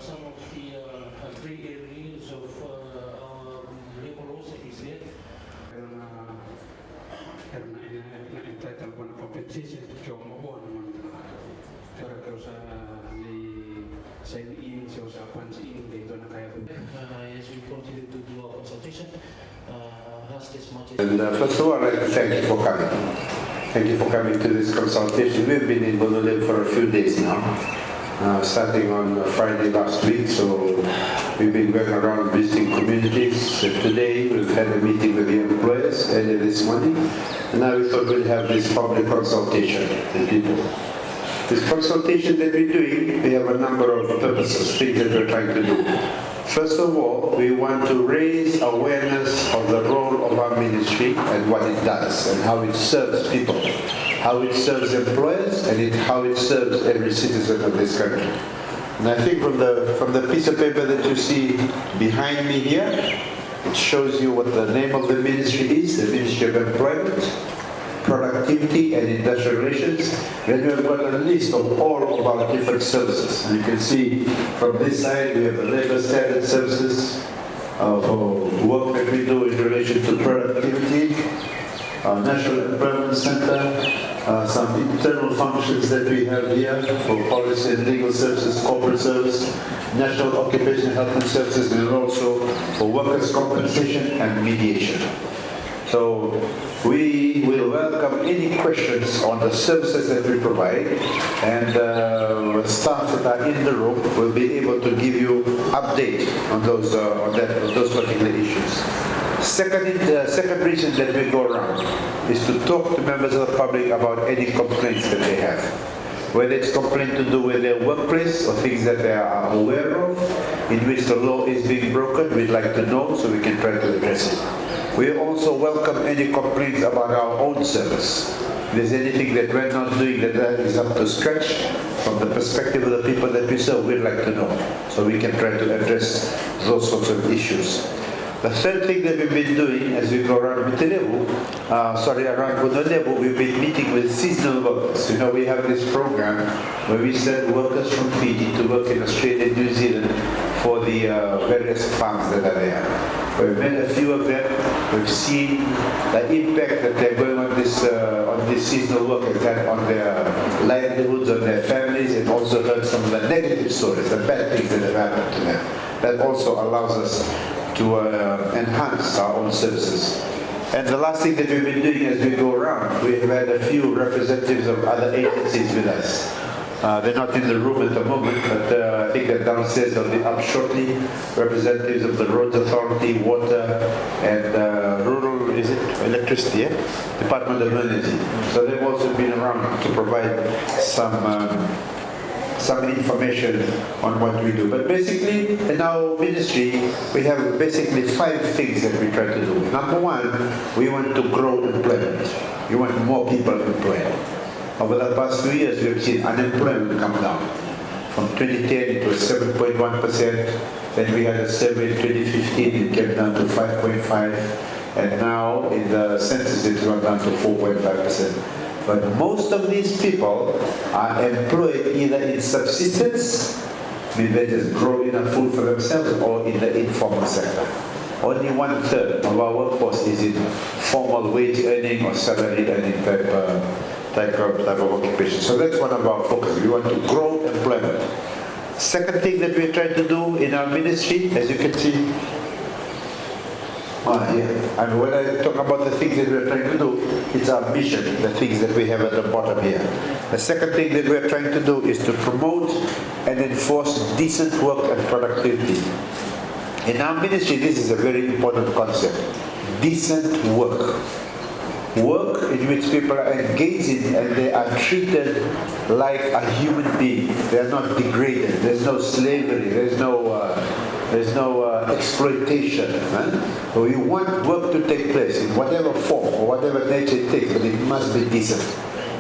some of the gray areas of our labor laws that is there. Entitled one compensation to Joe Mabon. As we continue to do our consultation, ask as much as... And first of all, I'd like to thank you for coming. Thank you for coming to this consultation. We've been in Honolulu for a few days now, starting on Friday last week. So we've been going around visiting communities. Today we've had a meeting with the employers earlier this morning. And now we thought we'd have this public consultation with people. This consultation that we're doing, we have a number of purposes, things that we're trying to do. First of all, we want to raise awareness of the role of our ministry and what it does and how it serves people, how it serves employers, and how it serves every citizen of this country. And I think from the piece of paper that you see behind me here, it shows you what the name of the ministry is, the Ministry of Employment, Productivity and Industrial Relations. Then we have got a list of all of our different services. And you can see from this side we have the labor standard services for work that we do in relation to productivity, National Employment Center, some internal functions that we have here for policy and legal services, corporate service, National Occupational Health and Services, and also for workers' compensation and mediation. So we will welcome any questions on the services that we provide, and staff that are in the room will be able to give you update on those particular issues. Second reason that we go around is to talk to members of the public about any complaints that they have. Whether it's complaint to do with their workplace or things that they are aware of, in which the law is being broken, we'd like to know so we can try to address it. We also welcome any complaints about our own service. If there's anything that we're not doing that is up to scratch, from the perspective of the people that we serve, we'd like to know, so we can try to address those sorts of issues. The third thing that we've been doing as we go around around Honolulu, we've been meeting with seasonal workers. You know, we have this program where we send workers from Fiji to work in Australia and New Zealand for the various farms that are there. We've met a few of them. We've seen the impact that they're going on this seasonal work has had on their livelihoods, on their families, and also heard some of the negative stories, the bad things that have happened to them. That also allows us to enhance our own services. And the last thing that we've been doing as we go around, we've had a few representatives of other agencies with us. They're not in the room at the moment, but I think that downstairs they'll be up shortly. Representatives of the Roads Authority, Water, and Rural, Electricity, Department of Energy. So they've also been around to provide some information on what we do. But basically, in our ministry, we have basically 5 things that we try to do. Number one, we want to grow employment. We want more people employed. Over the past 2 years, we have seen unemployment come down. From 2010, it was 7.1%. Then we had a survey in 2015, it came down to 5.5%. And now, in the census, it's gone down to 4.5%. But most of these people are employed either in subsistence, meaning they just grow enough food for themselves, or in the informal sector. Only 1/3 of our workforce is in formal wage earning or salary earning type of occupation. So that's one of our focus. We want to grow employment. Second thing that we're trying to do in our ministry, as you can see, and when I talk about the things that we're trying to do, it's our mission, the things that we have at the bottom here. The second thing that we're trying to do is to promote and enforce decent work and productivity. In our ministry, this is a very important concept. Decent work. Work in which people are engaged in and they are treated like a human being. They are not degraded. There's no slavery. There's no exploitation. Right? So we want work to take place in whatever form or whatever nature it takes, but it must be decent.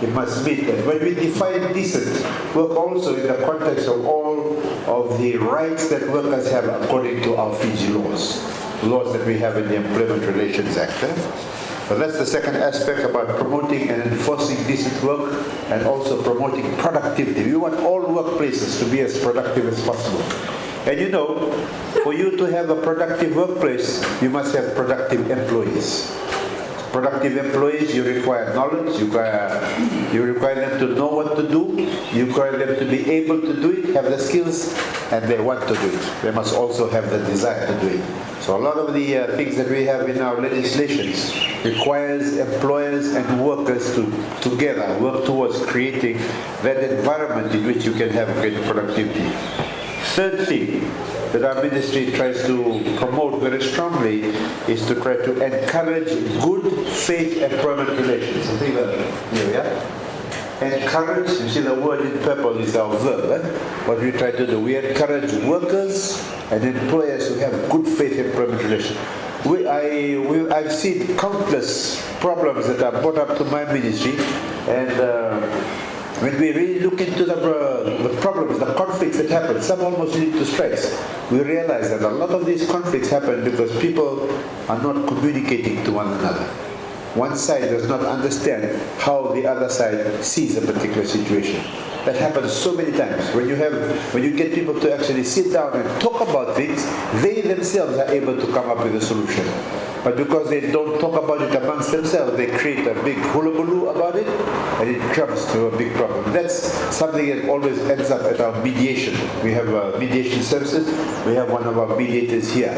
It must meet that. When we define decent, work also in the context of all of the rights that workers have according to our Fiji laws that we have in the Employment Relations Act. So that's the second aspect about promoting and enforcing decent work and also promoting productivity. We want all workplaces to be as productive as possible. And you know, for you to have a productive workplace, you must have productive employees. Productive employees, you require knowledge, you require them to know what to do, you require them to be able to do it, have the skills, and they want to do it. They must also have the desire to do it. So a lot of the things that we have in our legislations requires employers and workers to together work towards creating that environment in which you can have great productivity. Third thing that our ministry tries to promote very strongly is to try to encourage good faith employment relations. I think here we are. Encourage, you see the word in purple is our verb. What we try to do, we encourage workers and employers who have good faith employment relations. I've seen countless problems that are brought up to my ministry, and when we really look into the problems, the conflicts that happen, some almost lead to strikes, we realize that a lot of these conflicts happen because people are not communicating to one another. One side does not understand how the other side sees a particular situation. That happens so many times. When you get people to actually sit down and talk about things, they themselves are able to come up with a solution. But because they don't talk about it amongst themselves, they create a big hullabaloo about it, and it comes to a big problem. That's something that always ends up at our mediation. We have mediation services. We have one of our mediators here,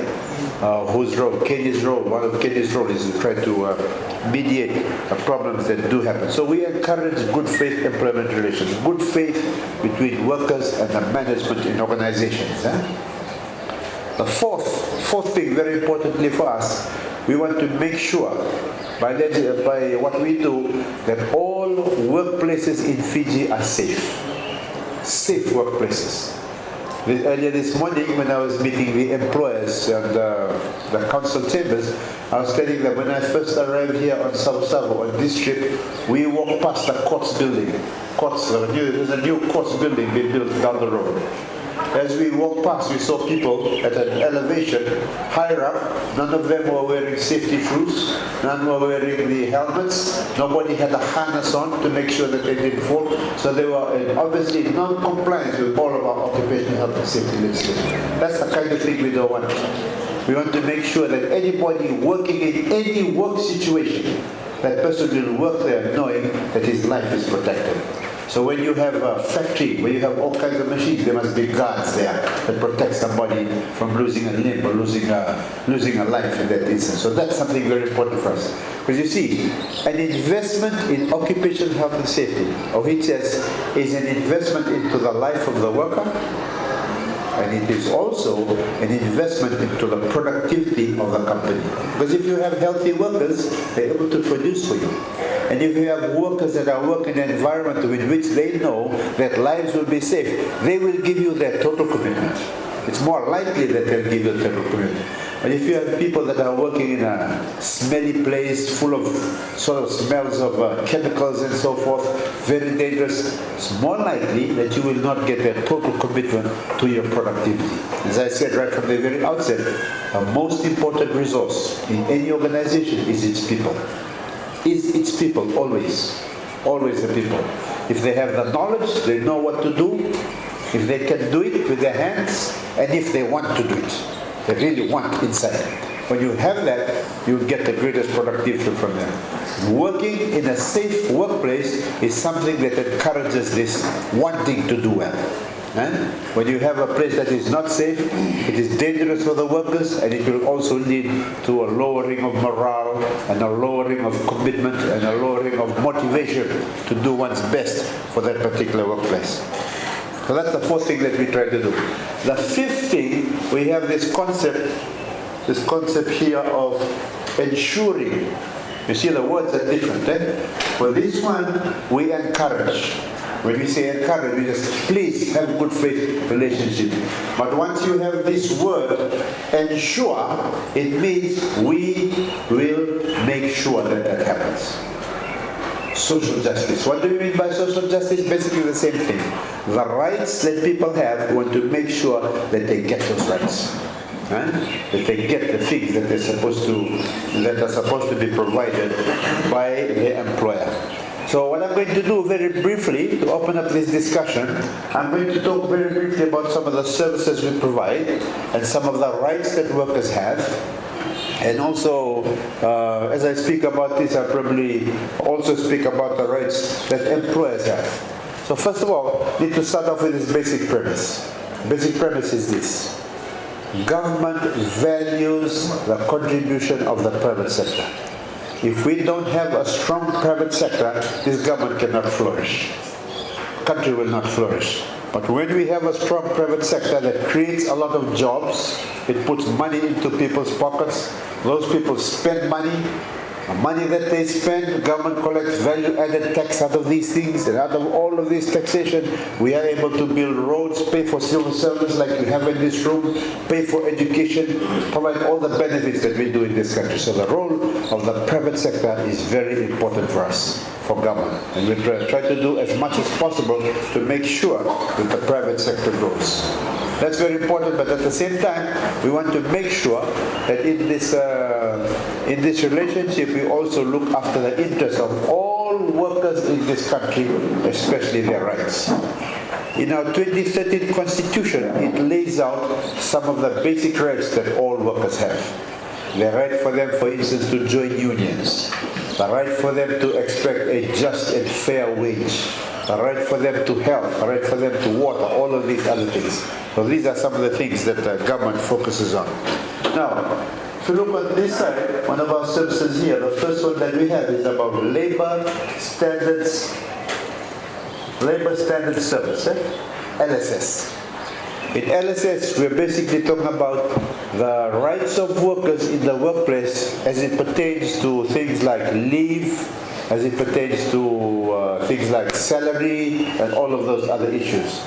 whose role, Kenny's role, one of Kenny's role is to try to mediate problems that do happen. So we encourage good faith employment relations, good faith between workers and the management in organizations. The fourth thing, very importantly for us, we want to make sure by what we do that all workplaces in Fiji are safe. Safe workplaces. Earlier this morning when I was meeting the employers and the council chambers, I was telling them when I first arrived here on Savusavu on this trip, we walked past the courts building. There's a new courts building being built down the road. As we walked past, we saw people at an elevation higher up. None of them were wearing safety shoes. None were wearing the helmets. Nobody had a harness on to make sure that they didn't fall. So they were obviously non-compliant with all of our occupational health and safety legislation. That's the kind of thing we don't want. We want to make sure that anybody working in any work situation, that person will work there knowing that his life is protected. So when you have a factory, where you have all kinds of machines, there must be guards there that protect somebody from losing a limb or losing a life in that instance. So that's something very important for us. Because you see, an investment in occupational health and safety, OHS, is an investment into the life of the worker, and it is also an investment into the productivity of the company. Because if you have healthy workers, they're able to produce for you. And if you have workers that are working in an environment in which they know that lives will be safe, they will give you their total commitment. It's more likely that they'll give you a total commitment. But if you have people that are working in a smelly place full of sort of smells of chemicals and so forth, very dangerous, it's more likely that you will not get their total commitment to your productivity. As I said right from the very outset, the most important resource in any organization is its people. Is its people, always the people. If they have the knowledge, they know what to do, if they can do it with their hands, and if they want to do it. They really want inside. When you have that, you get the greatest productivity from them. Working in a safe workplace is something that encourages this wanting to do well. And when you have a place that is not safe, it is dangerous for the workers, and it will also lead to a lowering of morale and a lowering of commitment and a lowering of motivation to do one's best for that particular workplace. So that's the fourth thing that we try to do. The fifth thing, we have this concept here of ensuring. You see the words are different. For this one, we encourage. When we say encourage, we just please have good faith relationship. But once you have this word, ensure, it means we will make sure that that happens. Social justice. What do we mean by social justice? Basically the same thing. The rights that people have, we want to make sure that they get those rights. That they get the things that are supposed to be provided by the employer. So So what I'm going to do very briefly to open up this discussion, I'm going to talk very briefly about some of the services we provide and some of the rights that workers have. And also, as I speak about this, I'll probably also speak about the rights that employers have. So first of all, I need to start off with this basic premise. Basic premise is this: government values the contribution of the private sector. If we don't have a strong private sector, this government cannot flourish. Country will not flourish. But when we have a strong private sector that creates a lot of jobs, it puts money into people's pockets, those people spend money. The money that they spend, government collects value-added tax out of these things, and out of all of this taxation, we are able to build roads, pay for civil service like we have in this room, pay for education, provide all the benefits that we do in this country. So the role of the private sector is very important for us, for government. And we try to do as much as possible to make sure that the private sector grows. That's very important, but at the same time, we want to make sure that in this relationship, we also look after the interests of all workers in this country, especially their rights. In our 2013 Constitution, it lays out some of the basic rights that all workers have. The right for them, for instance, to join unions. The right for them to expect a just and fair wage. The right for them to health. The right for them to water. All of these other things. So these are some of the things that the government focuses on. Now, if you look on this side, one of our services here, the first one that we have is about labor standard service, LSS. In LSS, we're basically talking about the rights of workers in the workplace as it pertains to things like leave, as it pertains to things like salary and all of those other issues.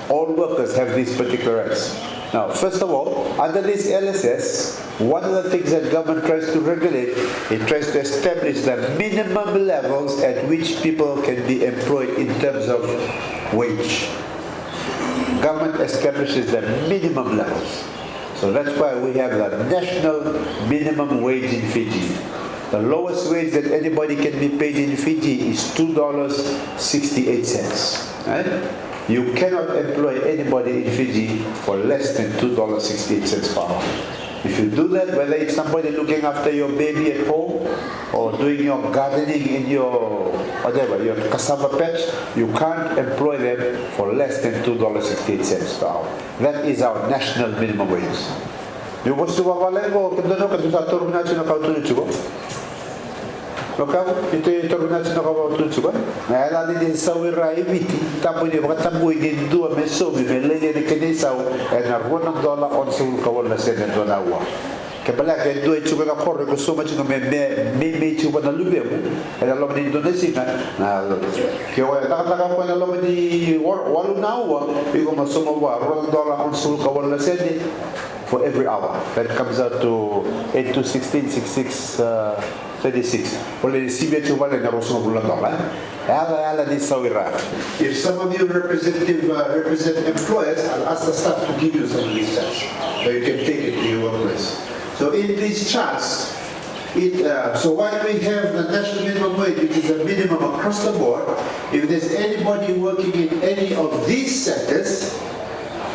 All workers have these particular rights. Now, first of all, under this LSS, one of the things that government tries to regulate, it tries to establish the minimum levels at which people can be employed in terms of wage. Government establishes the minimum levels. So that's why we have the national minimum wage in Fiji. The lowest wage that anybody can be paid in Fiji is $2.68. Right? You cannot employ anybody in Fiji for less than $2.68 per hour. If you do that, whether it's somebody looking after your baby at home or doing your gardening in your whatever, your cassava patch, you can't employ them for less than $2.68 per hour. That is our national minimum wage. You want to go ito yung natin nakawawatun suka. Naalala din sa wiray biti. Tapo niya makatambuin din dua meso. Mimelenya ni kanisaw. E naruan ng dola on sa kawal na sena dola wa. Kaya kaya dua yung suka na kore. Gusto mo yung may suka na lubi mo. E alam ni Indonesia na kaya nakataka po na alam ni walu na wa. Iko masumawa. Ruan dola on sa kawal na sena. For every hour. That comes out to 8 to 16, 66, 36. If some of you represent employers, I'll ask the staff to give you some of these charts so you can take it to your workplace. So in these charts, so while we have the national minimum wage, which is a minimum across the board, if there's anybody working in any of these sectors,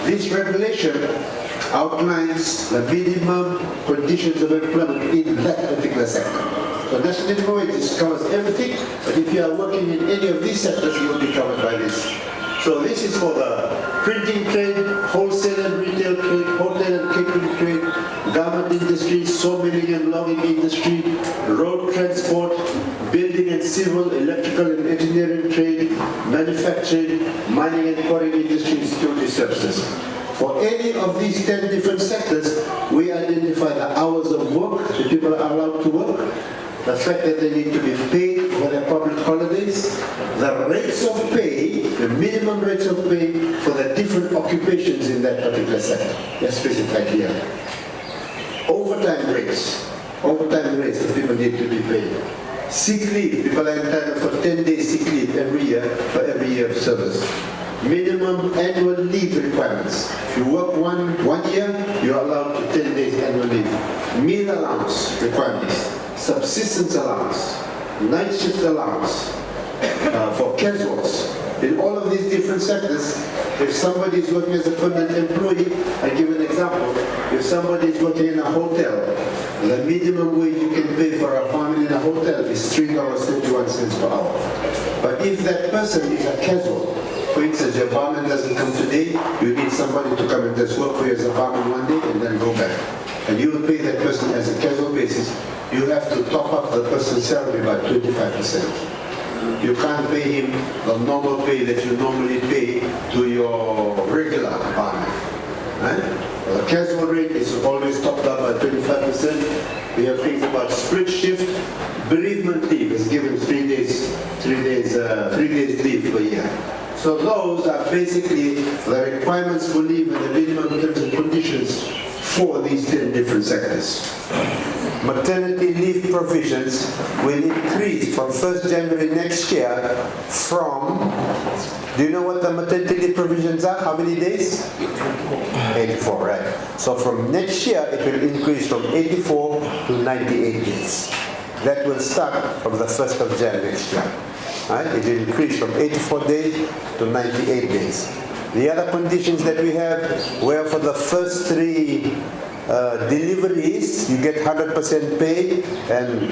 this regulation outlines the minimum conditions of employment in that particular sector. So national minimum wage covers everything, but if you are working in any of these sectors, you will be covered by this. So this is for the printing trade, wholesale and retail trade, hotel and catering trade, garment industry, sawmilling and logging industry, road transport, building and civil, electrical and engineering trade, manufacturing, mining and quarrying industry, and security services. For any of these 10 different sectors, we identify the hours of work that people are allowed to work, the fact that they need to be paid for their public holidays, the rates of pay, the minimum rates of pay for the different occupations in that particular sector. They're specified here. Overtime rates that people need to be paid. Sick leave, people are entitled for 10 days sick leave every year for every year of service. Minimum annual leave requirements. If you work one year, you're allowed to 10 days annual leave. Meal allowance requirements, subsistence allowance, night shift allowance, for casuals. In all of these different sectors, if somebody is working as a permanent employee, I give an example, if somebody is working in a hotel, the minimum wage you can pay for a family in a hotel is $3.21 per hour. But if that person is a casual, for instance, your barman doesn't come today, you need somebody to come and just work for you as a barman one day and then go back. And you will pay that person as a casual basis. You have to top up the person's salary by 25%. You can't pay him the normal pay that you normally pay to your regular barman. Right? The casual rate is always topped up by 25%. We have things about split shift. Bereavement leave is given 3 days leave per year. So those are basically the requirements for leave and the minimum terms and conditions for these 10 different sectors. Maternity leave provisions will increase from 1st January next year from, do you know what the maternity leave provisions are? How many days? 84, right. So from next year it will increase from 84 to 98 days. That will start from the 1st of January next year. Right? It will increase from 84 days to 98 days. The other conditions that we have, where for the first 3 deliveries, you get 100% pay, and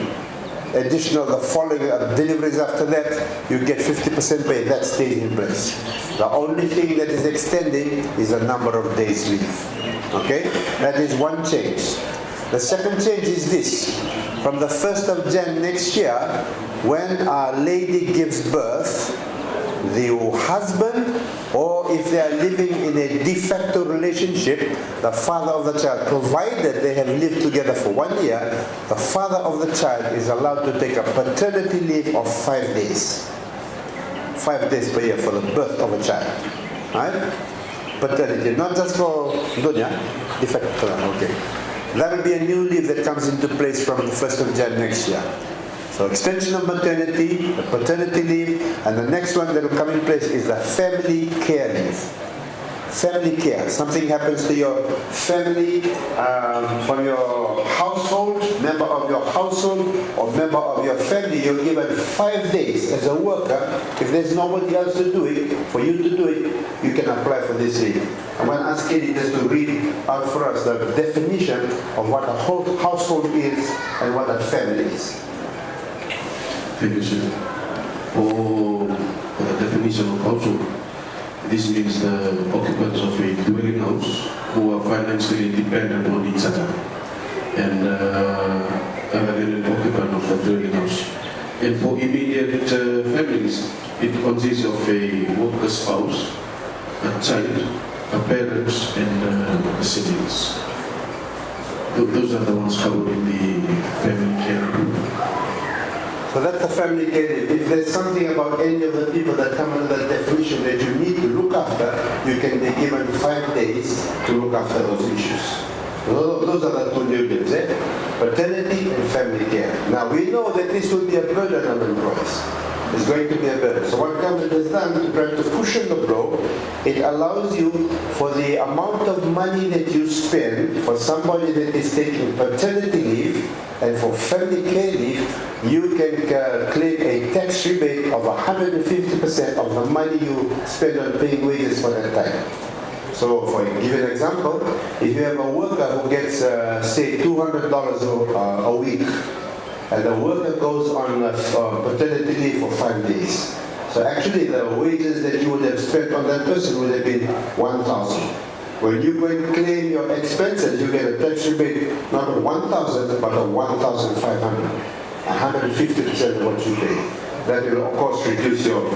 additional the following deliveries after that, you get 50% pay. That stays in place. The only thing that is extending is the number of days leave. Okay? That is one change. The second change is this. From the 1st of Jan next year, when a lady gives birth, the husband, or if they are living in a de facto relationship, the father of the child, provided they have lived together for 1 year, the father of the child is allowed to take a paternity leave of 5 days. 5 days per year for the birth of a child. Right? Paternity, not just for dunya, de facto, okay. That will be a new leave that comes into place from the 1st of Jan next year. So extension of maternity, the paternity leave, and the next one that will come in place is the family care leave. Family care. Something happens to your family, from your household, member of your household, or member of your family, you're given 5 days as a worker. If there's nobody else to do it, for you to do it, you can apply for this leave. I'm going to ask Katie just to read out for us the definition of what a whole household is and what a family is. Thank you, sir. For the definition of household, this means the occupants of a dwelling house who are financially dependent on each other and are an occupant of the dwelling house. And for immediate families, it consists of a worker spouse, a child, a parents, and siblings. Those are the ones covered in the family care. So that's the family care leave. If there's something about any of the people that come under that definition that you need to look after, you can be given 5 days to look after those issues. Those are the two new leaves, paternity and family care. Now we know that this will be a burden on employees. It's going to be a burden. So what government has done to try to cushion the blow, it allows you, for the amount of money that you spend for somebody that is taking paternity leave and for family care leave, you can claim a tax rebate of 150% of the money you spend on paying wages for that time. So for give an example, if you have a worker who gets, say, $200 a week, and the worker goes on paternity leave for 5 days. So actually the wages that you would have spent on that person would have been $1,000. When you go and claim your expenses, you get a tax rebate not of $1,000 but of $1,500. 150% of what you pay. That will of course reduce your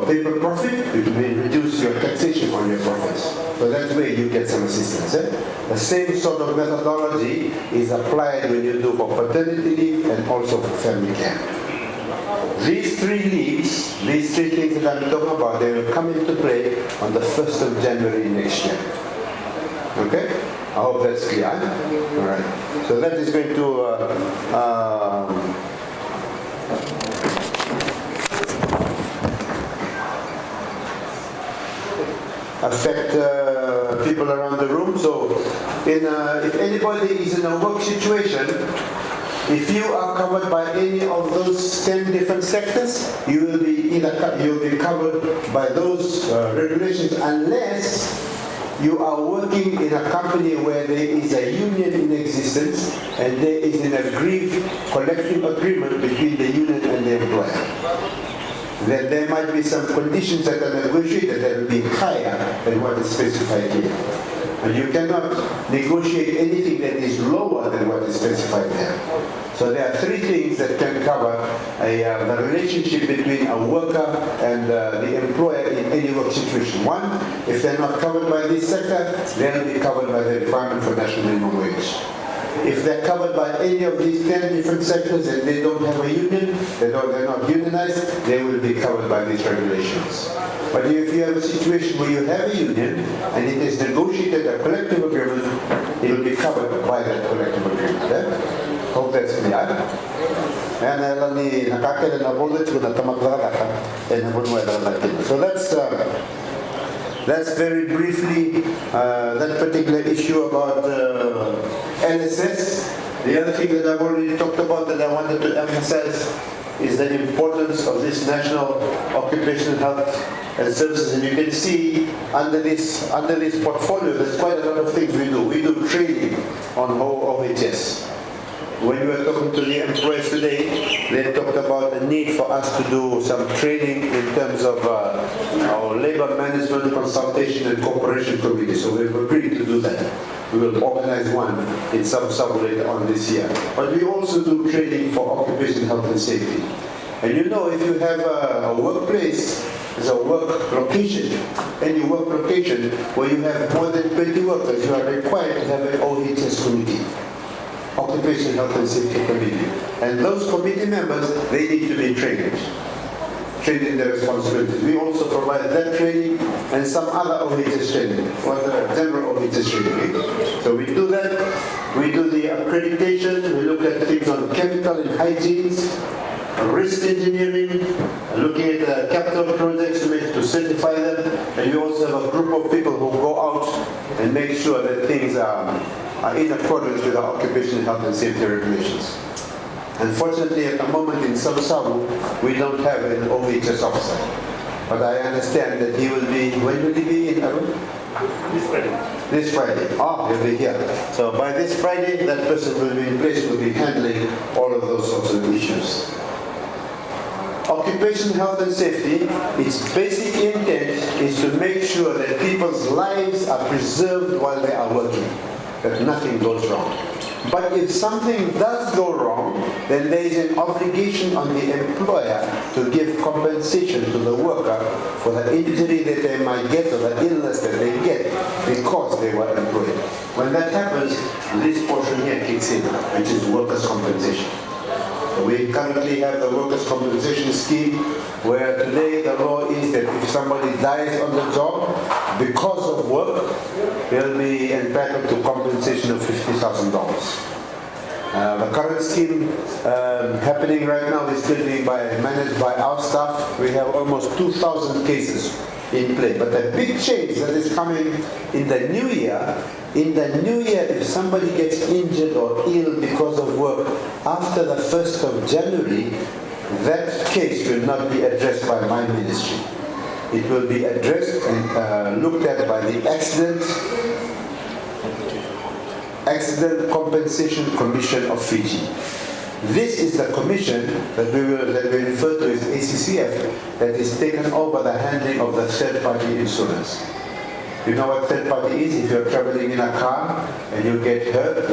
paper profit, it will reduce your taxation on your profits. So that's where you get some assistance. The same sort of methodology is applied when you do for paternity leave and also for family care. These 3 leaves, these 3 things that I'm talking about, they will come into play on the 1st of January next year. Okay? I hope that's clear. All right. So that is going to affect people around the room. So if anybody is in a work situation If you are covered by any of those 10 different sectors, you will be covered by those regulations unless you are working in a company where there is a union in existence and there is an agreed collective agreement between the union and the employer. Then there might be some conditions that are negotiated that will be higher than what is specified here. And you cannot negotiate anything that is lower than what is specified there. So there are three things that can cover the relationship between a worker and the employer in any work situation. One, if they're not covered by this sector, they'll be covered by the requirement for national minimum wage. If they're covered by any of these 10 different sectors and they don't have a union, they're not unionized, they will be covered by these regulations. But if you have a situation where you have a union and it is negotiated a collective agreement, it will be covered by that collective agreement. Eh? Hope that's clear. So that's very briefly that particular issue about LSS. The other thing that I've already talked about that I wanted to emphasize is the importance of this National Occupational Health and Services. And you can see under this portfolio, there's quite a lot of things we do. We do training on OHS. When we were talking to the employees today, they talked about the need for us to do some training in terms of our labor management, consultation and cooperation committee. So we've agreed to do that. We will organize one in Savusavu later on this year. But we also do training for occupational health and safety. And you know, if you have a workplace, it's a work location, any work location where you have more than 20 workers, you are required to have an OHS committee. Occupational Health and Safety Committee. And those committee members, they need to be trained in their responsibilities. We also provide that training and some other OHS training, or the general OHS training. So we do that, we do the accreditation, we look at things on chemical and hygienes, risk engineering, looking at capital projects to certify them, and we also have a group of people who go out and make sure that things are in accordance with our occupational health and safety regulations. Unfortunately, at the moment in Savusavu, we don't have an OHS officer. But I understand that he will be, when will he be in Arun? This Friday. This Friday. Oh, he'll be here. So by this Friday, that person will be in place, will be handling all of those sorts of issues. Occupational health and safety, its basic intent is to make sure that people's lives are preserved while they are working, that nothing goes wrong. But if something does go wrong, then there is an obligation on the employer to give compensation to the worker for the injury that they might get or the illness that they get because they were employed. When that happens, this portion here kicks in, which is workers' compensation. We currently have the workers' compensation scheme where today the law is that if somebody dies on the job because of work, they'll be entitled to compensation of $50,000. The current scheme happening right now is still being managed by our staff. We have almost 2,000 cases in play. But the big change that is coming in the new year, if somebody gets injured or ill because of work after the 1st of January, that case will not be addressed by my ministry. It will be addressed and looked at by the Accident Compensation Commission of Fiji. This is the commission that we refer to as ACCF that is taken over the handling of the third-party insurance. You know what third party is? If you're traveling in a car and you get hurt,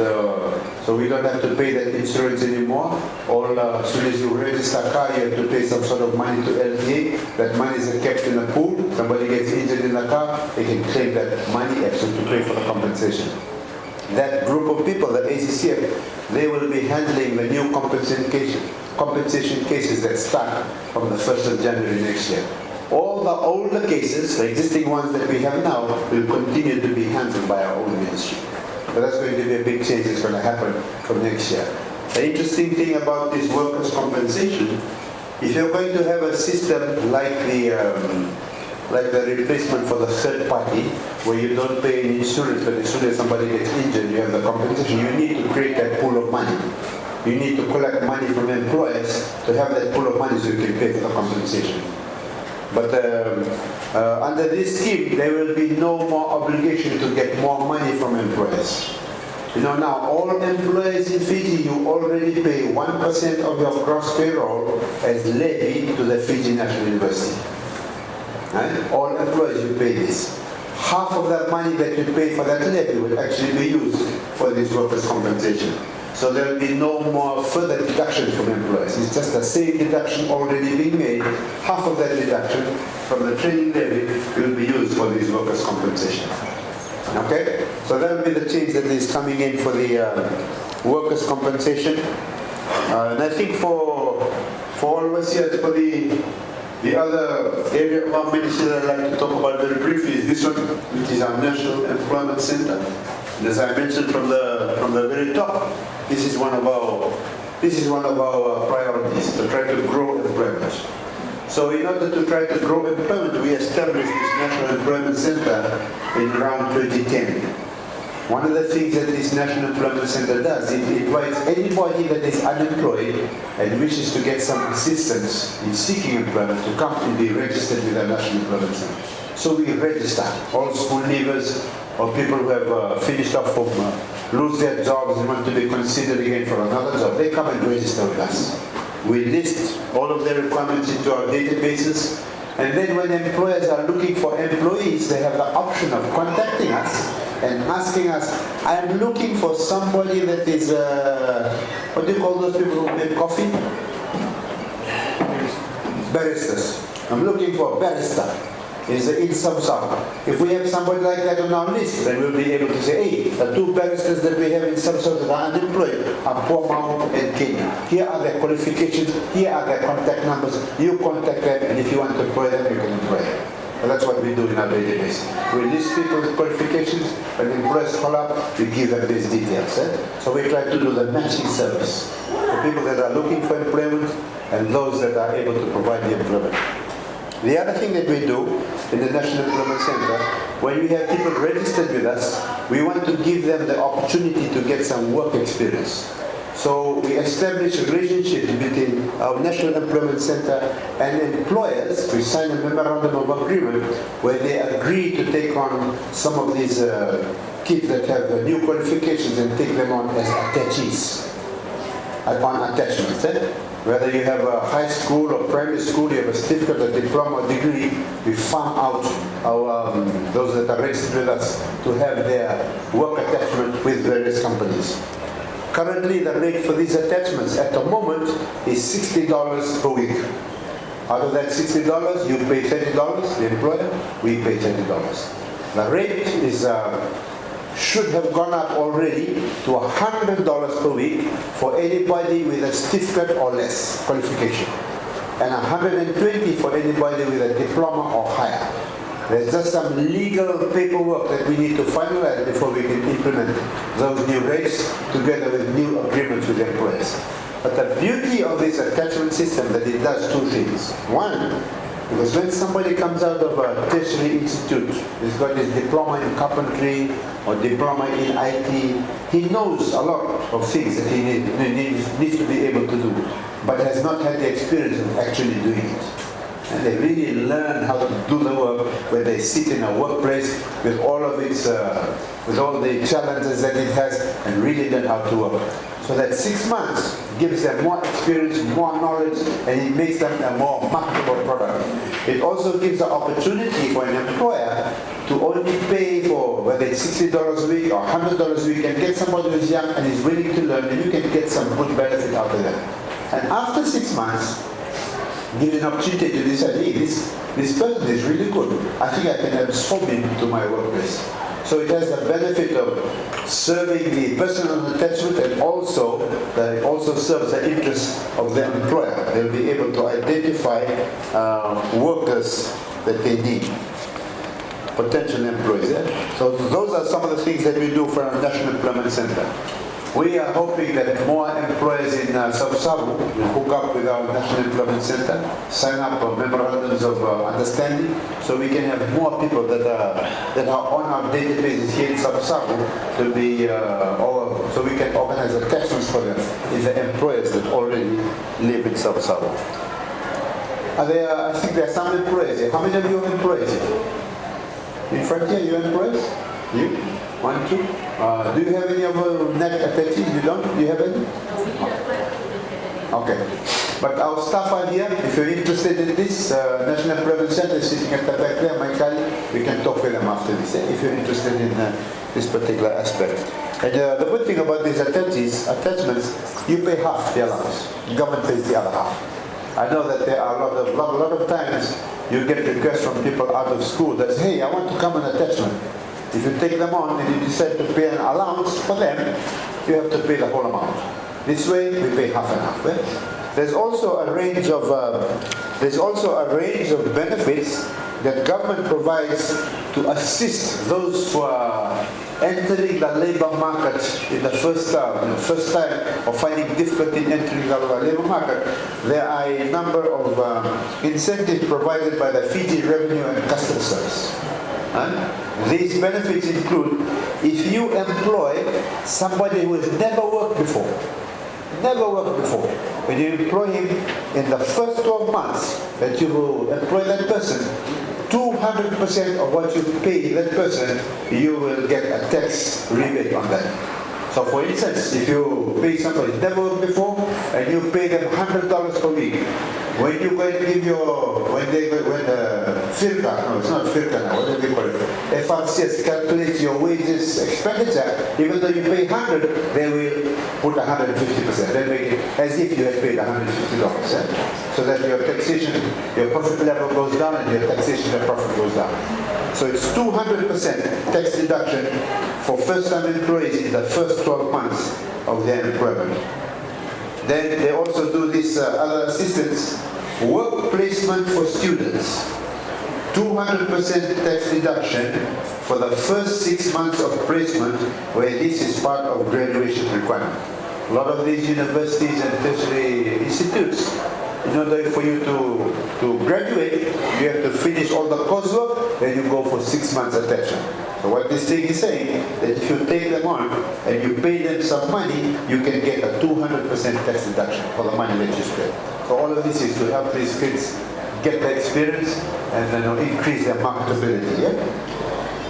so we don't have to pay that insurance anymore. As soon as you register a car, you have to pay some sort of money to LTA. That money is kept in a pool. Somebody gets injured in the car, they can claim that money actually to pay for the compensation. That group of people, the ACCF, they will be handling the new compensation cases that start from the 1st of January next year. All the older cases, the existing ones that we have now, will continue to be handled by our own ministry. So that's going to be a big change that's going to happen from next year. The interesting thing about this workers' compensation, if you're going to have a system like the replacement for the third party, where you don't pay any insurance, but as soon as somebody gets injured, you have the compensation, you need to create that pool of money. you need to collect money from employers to have that pool of money so you can pay for the compensation. But under this scheme, there will be no more obligation to get more money from employers. You know, now all employers in Fiji, you already pay 1% of your gross payroll as levy to the Fiji National University. Right? All employees, you pay this. Half of that money that you pay for that levy will actually be used for this workers' compensation. So there will be no more further deduction from employers. It's just the same deduction already being made. Half of that deduction from the training levy will be used for this workers' compensation. Okay? So that will be the change that is coming in for the workers' compensation. And I think for all of us here, for the other area of our ministry that I'd like to talk about very briefly is this one, which is our National Employment Center. And as I mentioned from the very top, this is one of our priorities, to try to grow employment. So in order to try to grow employment, we established this National Employment Center in around 2010. One of the things that this National Employment Center does, it invites anybody that is unemployed and wishes to get some assistance in seeking employment to come and be registered with the National Employment Center. So we register all school leavers or people who have finished off from lose their jobs and want to be considered again for another job. They come and register with us. We list all of their requirements into our databases, and then when employers are looking for employees, they have the option of contacting us and asking us, I'm looking for somebody that is, what do you call those people who make coffee? Baristas. I'm looking for a barista. Is in Savusavu. If we have somebody like that on our list, then we'll be able to say, hey, the two baristas that we have in Savusavu that are unemployed are Pomau and Kenya. Here are their qualifications, here are their contact numbers. You contact them, and if you want to employ them, you can employ them. And that's what we do in our database. We list people's qualifications, and employers call up, we give them these details. So we try to do the matching service for people that are looking for employment and those that are able to provide the employment. The other thing that we do in the National Employment Center, when we have people registered with us, we want to give them the opportunity to get some work experience. So we establish a relationship between our National Employment Center and employers. We sign a memorandum of agreement where they agree to take on some of these kids that have new qualifications and take them on as attachees, upon attachment. Whether you have a high school or primary school, you have a certificate, a diploma, or degree, we farm out those that are registered with us to have their work attachment with various companies. Currently, the rate for these attachments at the moment is $60 per week. Out of that $60, you pay $30, the employer, we pay $30. The rate is should have gone up already to $100 per week for anybody with a certificate or less qualification, and $120 for anybody with a diploma or higher. There's just some legal paperwork that we need to finalize before we can implement those new rates together with new agreements with employers. But the beauty of this attachment system that it does two things. One, because when somebody comes out of a tertiary institute, he's got his diploma in carpentry or diploma in IT, he knows a lot of things that he needs to be able to do, but has not had the experience of actually doing it. And they really learn how to do the work when they sit in a workplace with all of its, with all the challenges that it has, and really learn how to work. So that 6 months gives them more experience, more knowledge, and it makes them a more marketable product. It also gives the opportunity for an employer to only pay for whether it's $60 a week or $100 a week, and get somebody who's young and is willing to learn, and you can get some good benefit out of them. And after 6 months, give an opportunity to decide, hey, this person is really good. I think I can absorb him into my workplace. So it has the benefit of serving the personal attachment, and also it also serves the interests of the employer. They'll be able to identify workers that they need, potential employees. So those are some of the things that we do for our National Employment Center. We are hoping that more employers in Savusavu will hook up with our National Employment Center, sign up memorandums of understanding, so we can have more people that are on our databases here in Savusavu to be, or So we can organize attachments for them if the employers that already live in Savusavu. I think there are some employers here. How many of you are employees here? In front here, you are employees? You? 1, 2? Do you have any of net attendees? You don't? Do you have any? Okay. But our staff are here. If you're interested in this, National Employment Center is sitting at the back there. My colleague, we can talk with them after this, if you're interested in this particular aspect. And the good thing about these attachments, you pay half the allowance. The government pays the other half. I know that there are a lot of times you get requests from people out of school that say, hey, I want to come on attachment. If you take them on and you decide to pay an allowance for them, you have to pay the whole amount. This way, we pay half and half. There's also a range of benefits that government provides to assist those who are entering the labor market in the first time or finding difficulty in entering the labor market. There are a number of incentives provided by the Fiji Revenue and Customs Service. These benefits include if you employ somebody who has never worked before, when you employ him in the first 12 months that you will employ that person, 200% of what you pay that person, you will get a tax rebate on that. So for instance, if you pay somebody who's never worked before and you pay them $100 per week, when you go and give when FIRCA, no, it's not FIRCA now, what do they call it? FRCS calculates your wages expenditure, even though you pay 100, they will put 150%. They make it as if you had paid $150, so that your taxation, your profit level goes down and your taxation, your profit goes down. So it's 200% tax deduction for first-time employees in the first 12 months of their employment. Then they also do this other assistance, work placement for students. 200% tax deduction for the first 6 months of placement, where this is part of graduation requirement. A lot of these universities and tertiary institutes, in order for you to graduate, you have to finish all the coursework, then you go for 6 months attachment. So what this thing is saying, that if you take them on and you pay them some money, you can get a 200% tax deduction for the money that you spend. So all of this is to help these kids get the experience and then increase their marketability.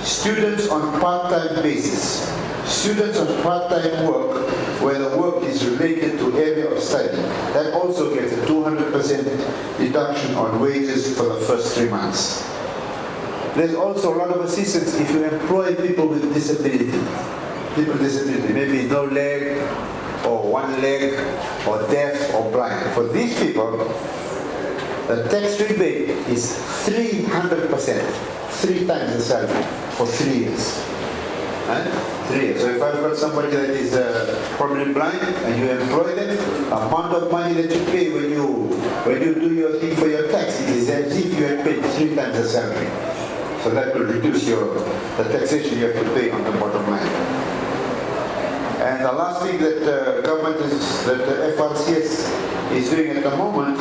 Students on part-time basis. Students on part-time work where the work is related to area of study. That also gets a 200% deduction on wages for the first 3 months. There's also a lot of assistance if you employ people with disability. People with disability, maybe no leg, or one leg, or deaf, or blind. For these people, the tax rebate is 300%, 3 times the salary for 3 years. 3 years. So if I've got somebody that is permanently blind and you employ them, the amount of money that you pay when you do your thing for your tax, it is as if you had paid 3 times the salary. So that will reduce the taxation you have to pay on the bottom line. And the last thing that the FRCS is doing at the moment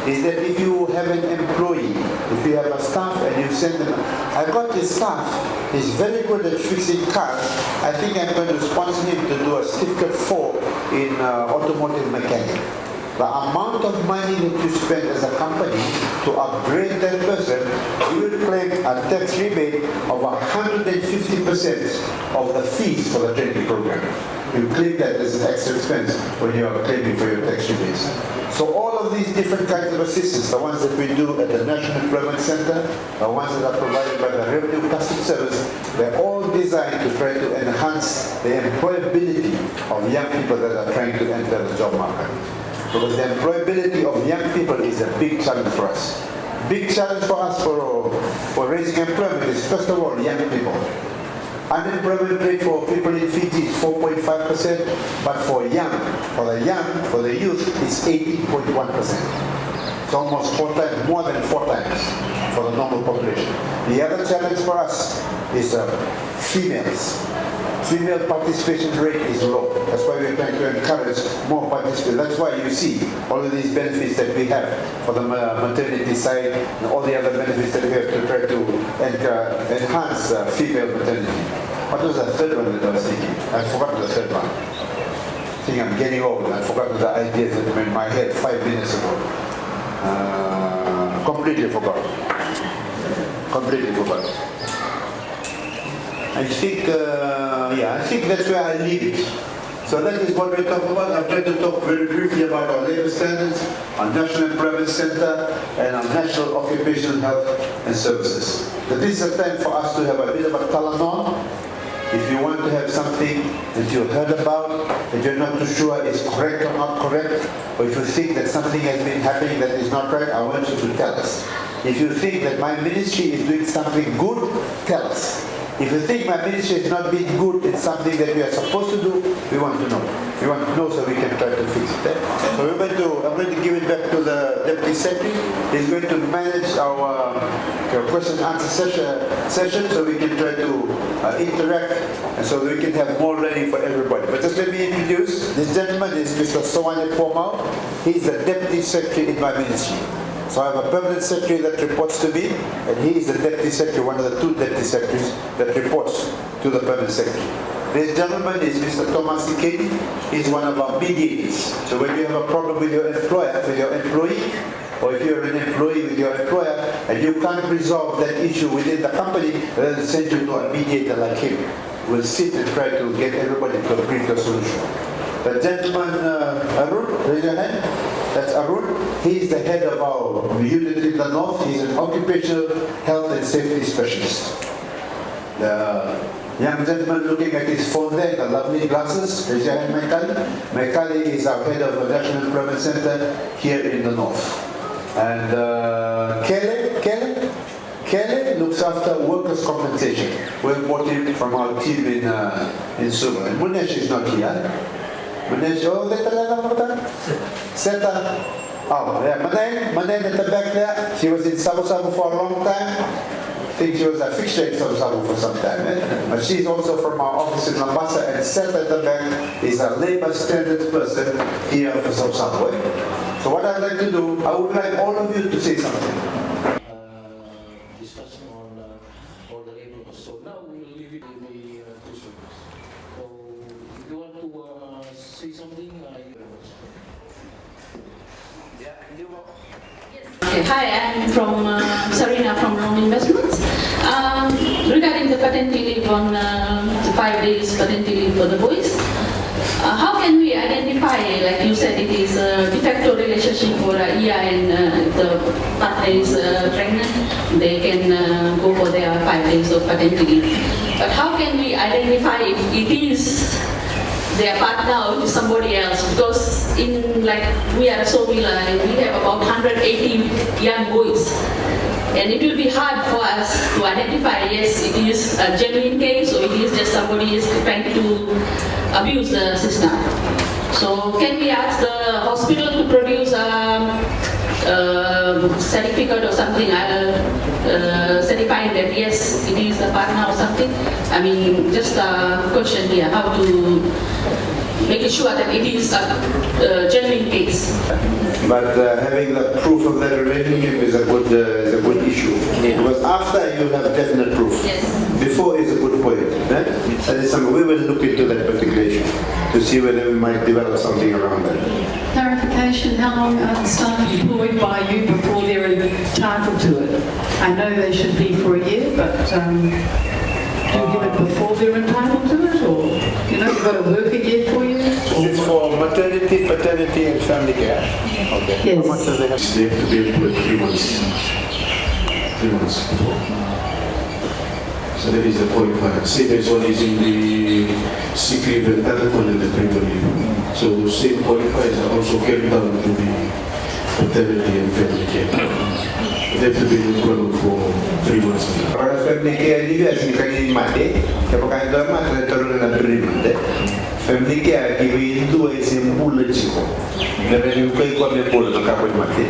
is that if you have an employee, if you have a staff and you send them, I've got this staff, he's very good at fixing cars. I think I'm going to sponsor him to do a certificate 4 in automotive mechanic. The amount of money that you spend as a company to upgrade that person, you will claim a tax rebate of 150% of the fees for the training program. You claim that as an extra expense when you are claiming for your tax rebates. So all of these different kinds of assistance, the ones that we do at the National Employment Center, the ones that are provided by the Revenue Customs Service, they're all designed to try to enhance the employability of young people that are trying to enter the job market. Because the employability of young people is a big challenge for us. Big challenge for us for raising employment is, first of all, young people. Unemployment rate for people in Fiji is 4.5%, but for the youth, it's 18.1%. It's almost 4 times, more than 4 times for the normal population. The other challenge for us is females. Female participation rate is low. That's why we're trying to encourage more participation. That's why you see all of these benefits that we have for the maternity side and all the other benefits that we have to try to enhance female maternity. What was the third one that I was thinking? I forgot the third one. I think I'm getting old. I forgot the ideas that were in my head 5 minutes ago. Completely forgot. Completely forgot. I think that's where I leave it. So that is what we talk about. I've tried to talk very briefly about our labor standards, our National Employment Center, and our National Occupational Health and Services. But this is a time for us to have a bit of a talanon. If you want to have something that you heard about, that you're not too sure is correct or not correct, or if you think that something has been happening that is not right, I want you to tell us. If you think that my ministry is doing something good, tell us. If you think my ministry has not been good in something that we are supposed to do, we want to know. We want to know so we can try to fix it. So I'm going to give it back to the Deputy Secretary. He's going to manage our question and answer session so we can try to interact and so we can have more learning for everybody. But just let me introduce, this gentleman is Mr. Sowane Pomau. He's the Deputy Secretary in my ministry. So I have a permanent secretary that reports to me, and he is the deputy secretary, one of the 2 deputy secretaries that reports to the permanent secretary. This gentleman is Mr. Thomas Ikedi. He's one of our mediators. So when you have a problem with your employer, with your employee, or if you're an employee with your employer, and you can't resolve that issue within the company, they'll send you to a mediator like him. We'll sit and try to get everybody to agree to a solution. The gentleman, Arun, raise your hand. That's Arun. He's the head of our unit in the north. He's an occupational health and safety specialist. The young gentleman looking at his phone there, the lovely glasses, raise your hand, Maikali. Maikali is our head of the National Employment Center here in the north. And Kelly looks after workers' compensation. We brought him from our team in Suva. And Munesh is not here. Munesh, oh, Seta. Oh, yeah, Manain at the back there. She was in Savusavu for a long time. I think she was a fixture in Savusavu for some time. But she's also from our office in Lambasa, and Seta at the back is a labor standards person here for Savusavu. So what I'd like to do, I would like all of you to say something. Discussion on all the labor. So now we will leave it in the 2 seconds. So if you want to say something, Okay, hi, I'm from Sarina from Loan Investments. Regarding the paternity leave on 5 days paternity leave for the boys, how can we identify, like you said, it is a de facto relationship for and if the partner is pregnant, they can go for their 5 days of paternity leave. But how can we identify if it is their partner or somebody else? Because in we are so we have about 180 young boys, and it will be hard for us to identify, yes, it is a genuine case or it is just somebody is trying to abuse the system. So can we ask the hospital to produce a certificate or something certifying that yes, it is the partner or something? I mean, just a question here, how to make sure that it is a genuine case. But having the proof of that relationship is a good issue. Yeah. Because after you have definite proof. Yes. Before is a good point. Right? That is something we will look into that particular issue to see whether we might develop something around that. Clarification, how long are staff employed by you before they're entitled to it? I know they should be for a year, but do you give it before they're entitled to it, or you've got to work a year for you? Is it for maternity, paternity, and family care? Okay. Yes. How much do they have? They have to be employed 3 months. 3 months before. So that is the qualifier. Same one is in the sick leave and other one in the parental leave. So those same qualifiers are also carried down to the paternity and family care. They have to be employed for 3 months. Para family care ni biasa ni kali mati, kalau kan dorma tu turun dalam beriman deh. Family care kiwi itu esi mula ciko. Dari ni kau ikut dia pula maka kau mati.